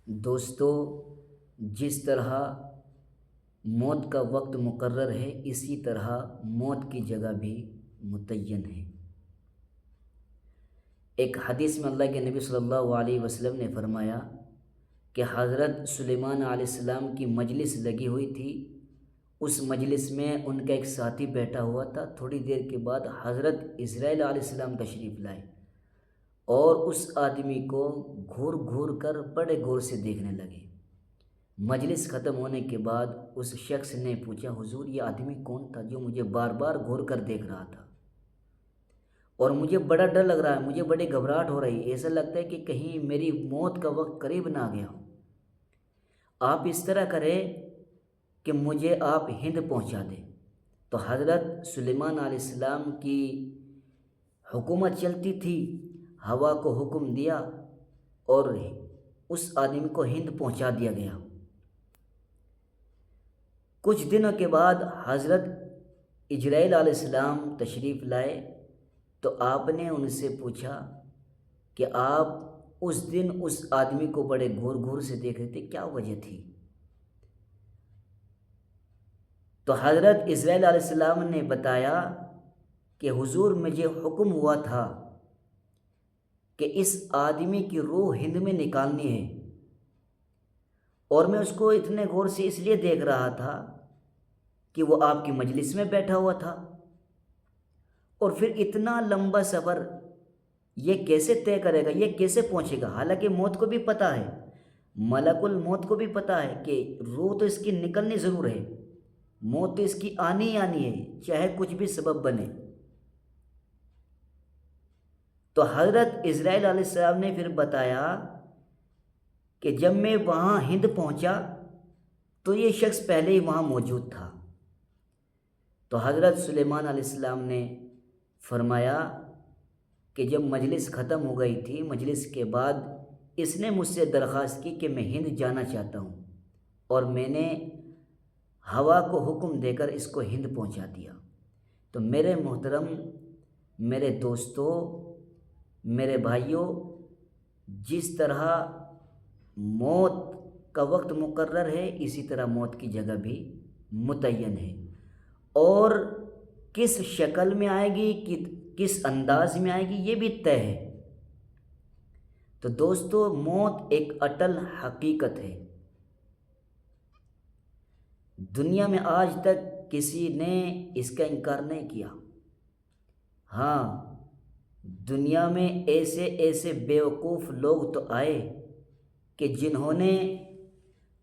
دوستو، جس طرح موت کا وقت مقرر ہے اسی طرح موت کی جگہ بھی متعین ہے۔ ایک حدیث میں اللہ کے نبی صلی اللہ علیہ وسلم نے فرمایا کہ حضرت سلیمان علیہ السلام کی مجلس لگی ہوئی تھی۔ اس مجلس میں ان کا ایک ساتھی بیٹھا ہوا تھا۔ تھوڑی دیر کے بعد حضرت اسرائیل علیہ السلام تشریف لائے اور اس آدمی کو گھور گھور کر بڑے غور سے دیکھنے لگے۔ مجلس ختم ہونے کے بعد اس شخص نے پوچھا، حضور یہ آدمی کون تھا جو مجھے بار بار گھور کر دیکھ رہا تھا اور مجھے بڑا ڈر لگ رہا ہے، مجھے بڑی گھبراہٹ ہو رہی ہے، ایسا لگتا ہے کہ کہیں میری موت کا وقت قریب نہ آ گیا ہو۔ آپ اس طرح کریں کہ مجھے آپ ہند پہنچا دیں۔ تو حضرت سلیمان علیہ السلام کی حکومت چلتی تھی، ہوا کو حکم دیا اور اس آدمی کو ہند پہنچا دیا گیا۔ کچھ دنوں کے بعد حضرت اجرائیل علیہ السلام تشریف لائے تو آپ نے ان سے پوچھا کہ آپ اس دن اس آدمی کو بڑے غور غور سے دیکھ رہے تھے، کیا وجہ تھی؟ تو حضرت اسرائیل علیہ السلام نے بتایا کہ حضور مجھے حکم ہوا تھا کہ اس آدمی کی روح ہند میں نکالنی ہے، اور میں اس کو اتنے غور سے اس لیے دیکھ رہا تھا کہ وہ آپ کی مجلس میں بیٹھا ہوا تھا، اور پھر اتنا لمبا سفر یہ کیسے طے کرے گا، یہ کیسے پہنچے گا؟ حالانکہ موت کو بھی پتہ ہے، ملک الموت کو بھی پتہ ہے کہ روح تو اس کی نکلنی ضرور ہے، موت تو اس کی آنی ہی آنی ہے، چاہے کچھ بھی سبب بنے۔ تو حضرت اسرائیل علیہ السلام نے پھر بتایا کہ جب میں وہاں ہند پہنچا تو یہ شخص پہلے ہی وہاں موجود تھا۔ تو حضرت سلیمان علیہ السلام نے فرمایا کہ جب مجلس ختم ہو گئی تھی، مجلس کے بعد اس نے مجھ سے درخواست کی کہ میں ہند جانا چاہتا ہوں، اور میں نے ہوا کو حکم دے کر اس کو ہند پہنچا دیا۔ تو میرے محترم، میرے دوستوں، میرے بھائیوں، جس طرح موت کا وقت مقرر ہے اسی طرح موت کی جگہ بھی متعین ہے، اور کس شکل میں آئے گی، کس انداز میں آئے گی، یہ بھی طے ہے۔ تو دوستو، موت ایک اٹل حقیقت ہے۔ دنیا میں آج تک کسی نے اس کا انکار نہیں کیا۔ ہاں، دنیا میں ایسے ایسے بیوقوف لوگ تو آئے کہ جنہوں نے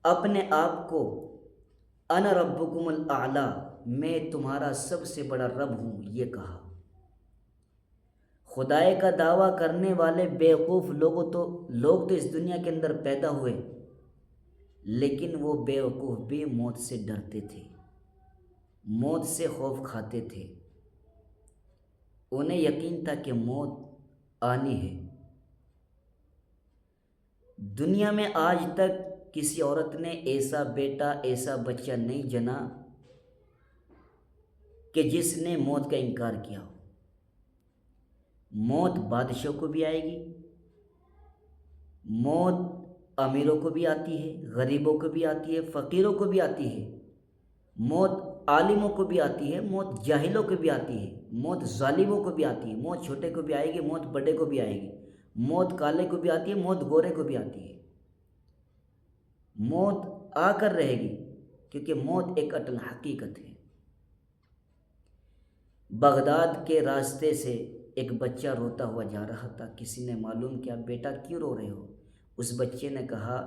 اپنے آپ کو انا ربکم الاعلی، میں تمہارا سب سے بڑا رب ہوں، یہ کہا۔ خدائے کا دعویٰ کرنے والے بیوقوف لوگ تو اس دنیا کے اندر پیدا ہوئے، لیکن وہ بیوقوف بھی موت سے ڈرتے تھے، موت سے خوف کھاتے تھے، انہیں یقین تھا کہ موت آنی ہے۔ دنیا میں آج تک کسی عورت نے ایسا بیٹا، ایسا بچہ نہیں جنا کہ جس نے موت کا انکار کیا ہو۔ موت بادشاہوں کو بھی آئے گی، موت امیروں کو بھی آتی ہے، غریبوں کو بھی آتی ہے، فقیروں کو بھی آتی ہے، موت عالموں کو بھی آتی ہے، موت جاہلوں کو بھی آتی ہے، موت ظالموں کو بھی آتی ہے، موت چھوٹے کو بھی آئے گی، موت بڑے کو بھی آئے گی، موت کالے کو بھی آتی ہے، موت گورے کو بھی آتی ہے۔ موت آ کر رہے گی، کیونکہ موت ایک اٹل حقیقت ہے۔ بغداد کے راستے سے ایک بچہ روتا ہوا جا رہا تھا۔ کسی نے معلوم کیا، بیٹا کیوں رو رہے ہو؟ اس بچے نے کہا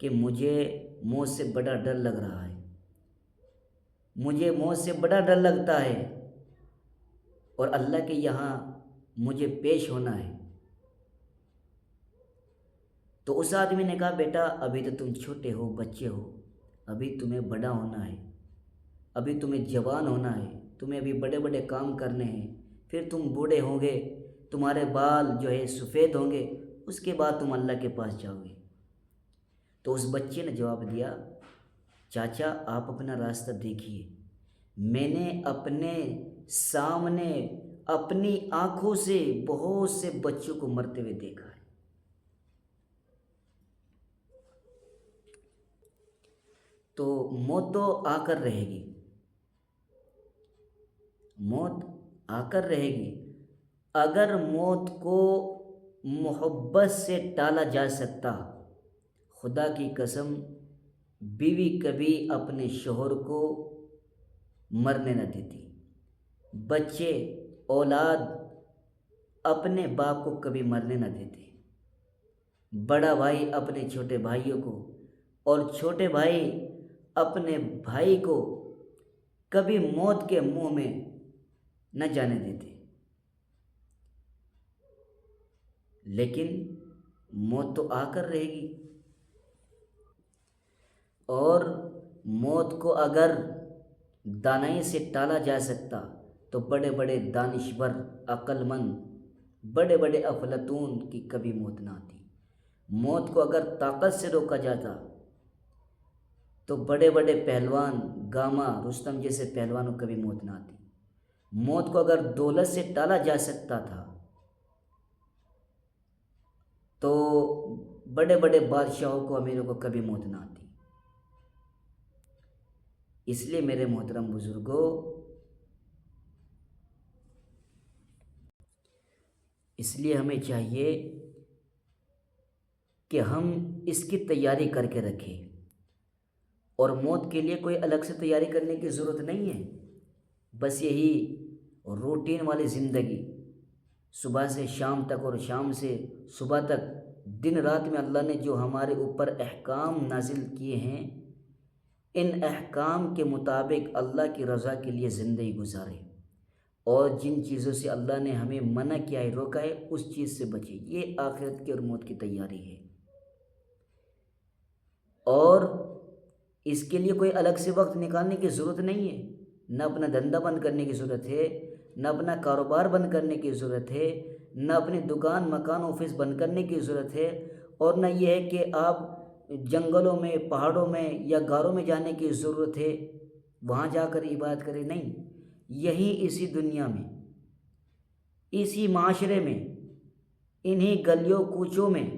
کہ مجھے موت سے بڑا ڈر لگ رہا ہے، مجھے موت سے بڑا ڈر لگتا ہے، اور اللہ کے یہاں مجھے پیش ہونا ہے۔ تو اس آدمی نے کہا، بیٹا ابھی تو تم چھوٹے ہو، بچے ہو، ابھی تمہیں بڑا ہونا ہے، ابھی تمہیں جوان ہونا ہے، تمہیں ابھی بڑے بڑے کام کرنے ہیں، پھر تم بوڑھے ہوں گے، تمہارے بال جو ہے سفید ہوں گے، اس کے بعد تم اللہ کے پاس جاؤ گے۔ تو اس بچے نے جواب دیا، چاچا آپ اپنا راستہ دیکھیے، میں نے اپنے سامنے اپنی آنکھوں سے بہت سے بچوں کو مرتے ہوئے دیکھا ہے۔ تو موت تو آ کر رہے گی، موت آ کر رہے گی۔ اگر موت کو محبت سے ٹالا جا سکتا، خدا کی قسم بیوی کبھی اپنے شوہر کو مرنے نہ دیتی، بچے اولاد اپنے باپ کو کبھی مرنے نہ دیتے، بڑا بھائی اپنے چھوٹے بھائیوں کو اور چھوٹے بھائی اپنے بھائی کو کبھی موت کے منہ میں نہ جانے دیتے۔ لیکن موت تو آ کر رہے گی، اور موت کو اگر دانائی سے ٹالا جا سکتا تو بڑے بڑے دانشور، عقل مند، بڑے بڑے افلاطون کی کبھی موت نہ آتی۔ موت کو اگر طاقت سے روکا جاتا تو بڑے بڑے پہلوان، گاما، رستم جیسے پہلوانوں کو کبھی موت نہ آتی۔ موت کو اگر دولت سے ٹالا جا سکتا تھا تو بڑے بڑے بادشاہوں کو، امیروں کو کبھی موت نہ آتی۔ اس لیے میرے محترم بزرگوں، اس لیے ہمیں چاہیے کہ ہم اس کی تیاری کر کے رکھیں، اور موت کے لیے کوئی الگ سے تیاری کرنے کی ضرورت نہیں ہے۔ بس یہی روٹین والی زندگی، صبح سے شام تک اور شام سے صبح تک، دن رات میں اللہ نے جو ہمارے اوپر احکام نازل کیے ہیں، ان احکام کے مطابق اللہ کی رضا کے لیے زندگی گزارے، اور جن چیزوں سے اللہ نے ہمیں منع کیا ہے، روکا ہے، اس چیز سے بچے۔ یہ آخرت کی اور موت کی تیاری ہے، اور اس کے لیے کوئی الگ سے وقت نکالنے کی ضرورت نہیں ہے۔ نہ اپنا دھندا بند کرنے کی ضرورت ہے، نہ اپنا کاروبار بند کرنے کی ضرورت ہے، نہ اپنی دکان، مکان، آفس بند کرنے کی ضرورت ہے، اور نہ یہ ہے کہ آپ جنگلوں میں، پہاڑوں میں یا غاروں میں جانے کی ضرورت ہے، وہاں جا کر عبادت کریں۔ نہیں، یہی اسی دنیا میں، اسی معاشرے میں، انہی گلیوں کوچوں میں،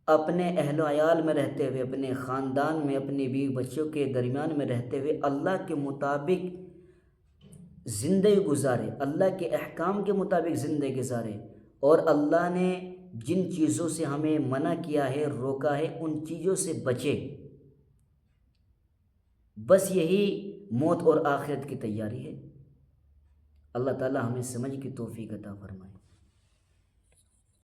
اپنے اہل و عیال میں رہتے ہوئے، اپنے خاندان میں، اپنے بیوی بچوں کے درمیان میں رہتے ہوئے اللہ کے مطابق زندگی گزارے، اللہ کے احکام کے مطابق زندگی گزارے، اور اللہ نے جن چیزوں سے ہمیں منع کیا ہے، روکا ہے، ان چیزوں سے بچے۔ بس یہی موت اور آخرت کی تیاری ہے۔ اللہ تعالی ہمیں سمجھ کی توفیق عطا فرمائے۔